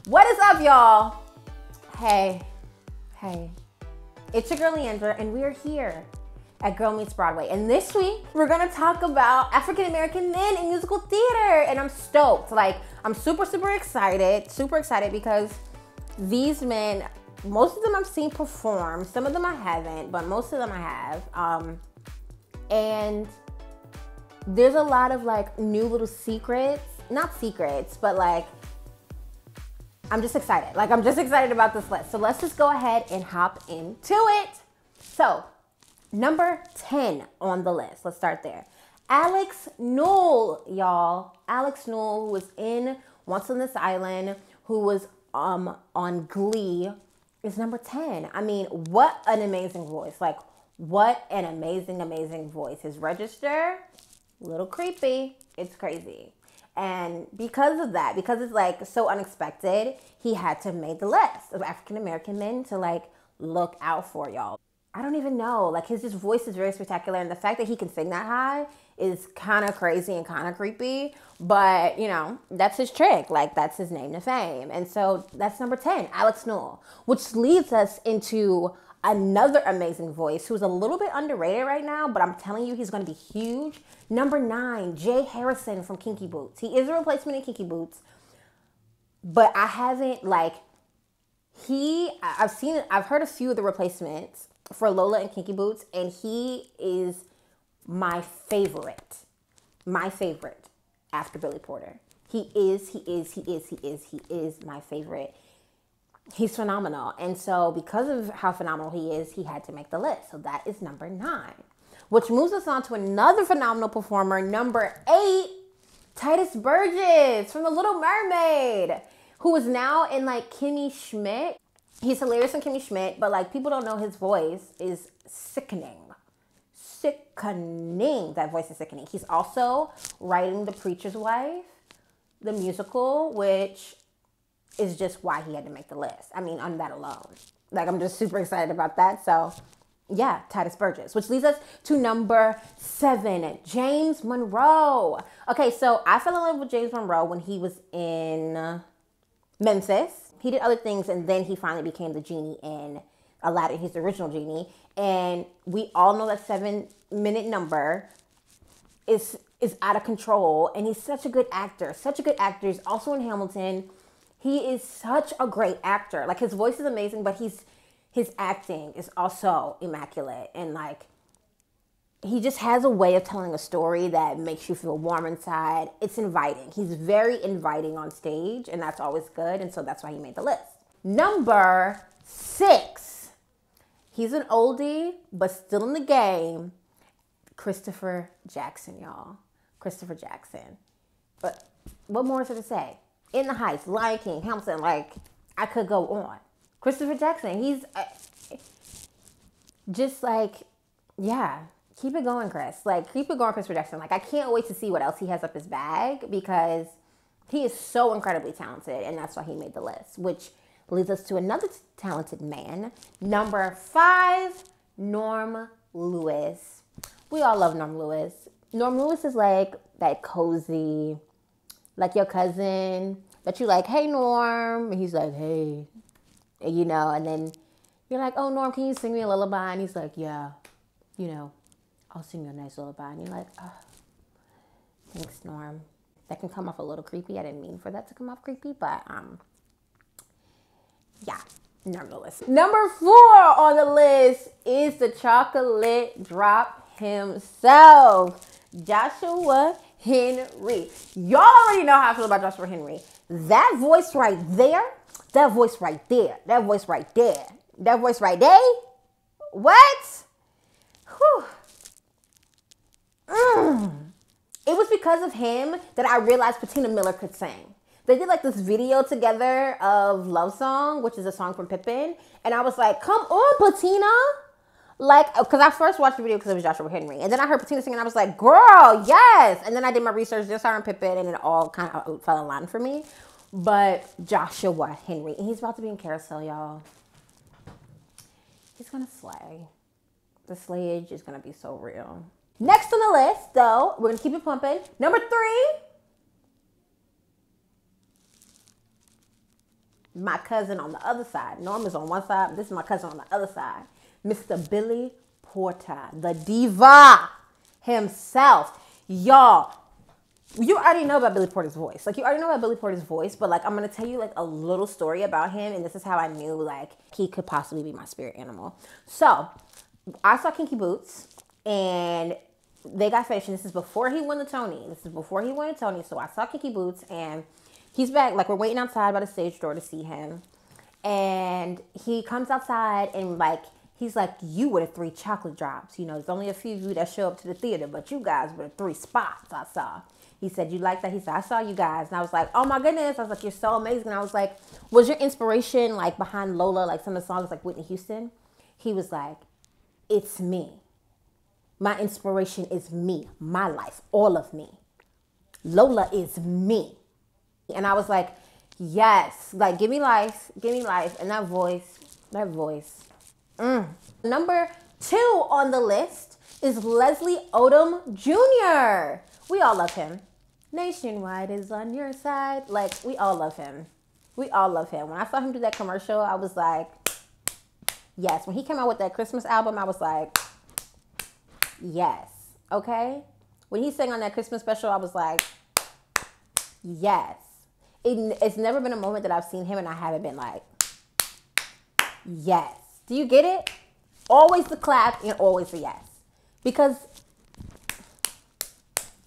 What is up, y'all? Hey, it's your girl Leandra, and we're here at Girl Meets Broadway. And this week, we're gonna talk about African-American men in musical theater. And I'm stoked. Like, I'm super excited because these men, most of them I've seen perform, some of them I haven't, but most of them I have. And there's a lot of like new little secrets, not secrets, but like, I'm just excited. Like, I'm just excited about this list. So let's just go ahead and hop into it. So, number 10 on the list. Let's start there. Alex Newell, y'all. Alex Newell, who was in Once on This Island, who was on Glee, is number 10. I mean, what an amazing voice. Like, what an amazing voice. His register, a little creepy. It's crazy. And because of that, because it's like so unexpected, he had to make the list of African-American men to like look out for, y'all. I don't even know, like his voice is very spectacular, and the fact that he can sing that high is kind of crazy and kind of creepy, but you know, that's his trick. Like, that's his name to fame. And so that's number 10, Alex Newell, which leads us into another amazing voice who's a little bit underrated right now, but I'm telling you, he's going to be huge. Number 9, Jay Harrison from Kinky Boots. He is a replacement in Kinky Boots, but I haven't I've heard a few of the replacements for Lola and Kinky Boots, and he is my favorite after Billy Porter. He is my favorite. He's phenomenal. And so because of how phenomenal he is, he had to make the list. So that is number 9, which moves us on to another phenomenal performer, number 8, Titus Burgess from The Little Mermaid, who is now in like Kimmy Schmidt. He's hilarious in Kimmy Schmidt, but like people don't know his voice is sickening. That voice is sickening. He's also writing The Preacher's Wife, the musical, which is just why he had to make the list. I mean, on that alone. Like, I'm just super excited about that. So, yeah, Titus Burgess, which leads us to number 7, James Monroe. Okay, so I fell in love with James Monroe when he was in Memphis. He did other things, and then he finally became the genie in Aladdin. He's the original genie. And we all know that 7-minute number is out of control. And he's such a good actor. He's also in Hamilton. He is such a great actor. Like, his voice is amazing, but his acting is also immaculate. And like, he just has a way of telling a story that makes you feel warm inside. It's inviting. He's very inviting on stage, and that's always good. And so that's why he made the list. Number 6. He's an oldie, but still in the game. Christopher Jackson, y'all. Christopher Jackson. But what more is there to say? In the Heights, Lion King, Hamilton, like, I could go on. Christopher Jackson, he's just like, yeah, keep it going, Chris. Like, keep it going, Christopher Jackson. Like, I can't wait to see what else he has up his bag, because he is so incredibly talented, and that's why he made the list, which leads us to another talented man. Number 5, Norm Lewis. We all love Norm Lewis. Norm Lewis is like that cozy, like your cousin that you like, hey, Norm. And he's like, hey. And, you know, and then you're like, oh, Norm, can you sing me a lullaby? And he's like, yeah, you know, I'll sing you a nice lullaby. And you're like, oh, thanks, Norm. That can come off a little creepy. I didn't mean for that to come off creepy, but yeah, Norm Lewis. Number 4 on the list is the chocolate drop himself, Joshua Henry. Y'all already know how I feel about Joshua Henry. That voice right there, that voice right there, that voice right there, that voice right there. What? Whew. It was because of him that I realized Patina Miller could sing. They did like this video together of Love Song, which is a song from Pippin. And I was like, come on, Patina. Like, because I first watched the video because it was Joshua Henry. And then I heard Patina sing, and I was like, girl, yes. And then I did my research, just saw Pippin, and it all kind of fell in line for me. But Joshua Henry. And he's about to be in Carousel, y'all. He's going to slay. The slayage is going to be so real. Next on the list, though, we're going to keep it pumping. Number 3. my cousin on the other side. Norm is on one side. This is my cousin on the other side. Mr. Billy Porter, the diva himself. Y'all, you already know about Billy Porter's voice. Like, you already know about Billy Porter's voice, but, like, I'm going to tell you, like, a little story about him, and this is how I knew, like, he could possibly be my spirit animal. So, I saw Kinky Boots, and they got finished, and this is before he won the Tony. So I saw Kinky Boots, and he's back. Like, we're waiting outside by the stage door to see him, and he comes outside, and, like, he's like, you were the 3 chocolate drops. You know, there's only a few of you that show up to the theater, but you guys were the 3 spots I saw. He said, you like that? He said, I saw you guys. And I was like, oh my goodness. I was like, you're so amazing. And I was like, was your inspiration, like, behind Lola, like some of the songs like Whitney Houston? He was like, it's me. My inspiration is me, my life, all of me. Lola is me. And I was like, yes, like, give me life. And that voice. Number 2 on the list is Leslie Odom Jr. We all love him. Nationwide is on your side. Like, we all love him. When I saw him do that commercial, I was like, yes. When he came out with that Christmas album, I was like, yes. Okay? When he sang on that Christmas special, I was like, yes. It's never been a moment that I've seen him and I haven't been like, yes. Do you get it? Always the clap and always the yes. Because,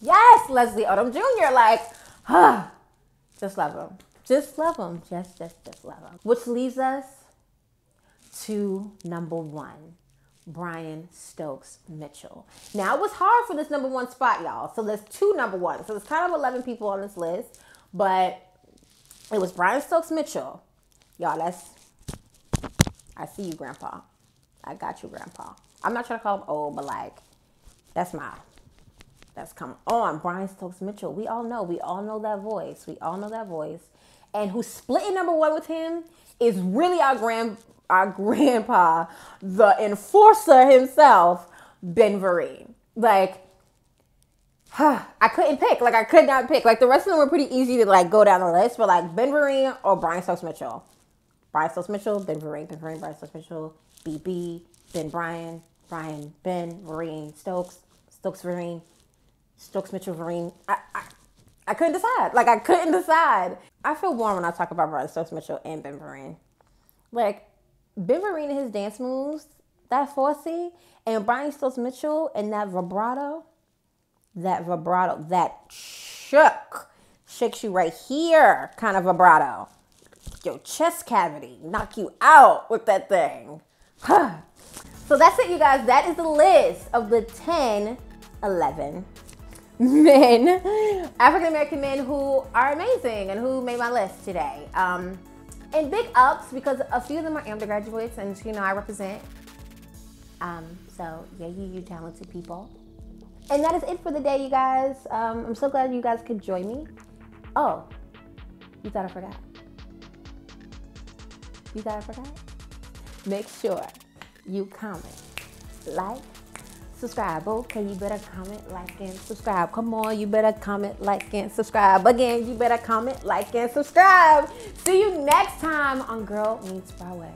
yes, Leslie Odom Jr., like, just love him. Just love him. Just love him. Which leads us to number 1, Brian Stokes Mitchell. Now, it was hard for this number 1 spot, y'all. So there's 2 number 1s. So there's kind of 11 people on this list. But it was Brian Stokes Mitchell. Y'all, I see you, Grandpa. I got you, Grandpa. I'm not trying to call him old, but, like, that's come on. Brian Stokes Mitchell. We all know that voice. And who's splitting number 1 with him is really our grandpa, the enforcer himself, Ben Vereen. Like, I couldn't pick. Like, I could not pick. Like, the rest of them were pretty easy to, like, go down the list, but, like, Ben Vereen or Brian Stokes Mitchell. Brian Stokes Mitchell, Ben Vereen, Brian Stokes Mitchell, BB, Ben Brian, Ben Vereen, Stokes Vereen, Stokes Mitchell Vereen. I couldn't decide. Like, I couldn't decide. I feel warm when I talk about Brian Stokes Mitchell and Ben Vereen. Like, Ben Vereen and his dance moves, that Fosse, and Brian Stokes Mitchell and that vibrato, that shakes you right here kind of vibrato. Your chest cavity, knock you out with that thing. So that's it, you guys. That is the list of the 11 men, African-American men who are amazing and who made my list today. And big ups because a few of them are undergraduates and, you know, I represent. So yeah, you talented people. And that is it for the day, you guys. I'm so glad you guys could join me. Oh, you thought I forgot? Make sure you comment, like, subscribe. Okay, you better comment, like, and subscribe. Come on, you better comment, like, and subscribe. Again, you better comment, like, and subscribe. See you next time on Girl Meets Broadway.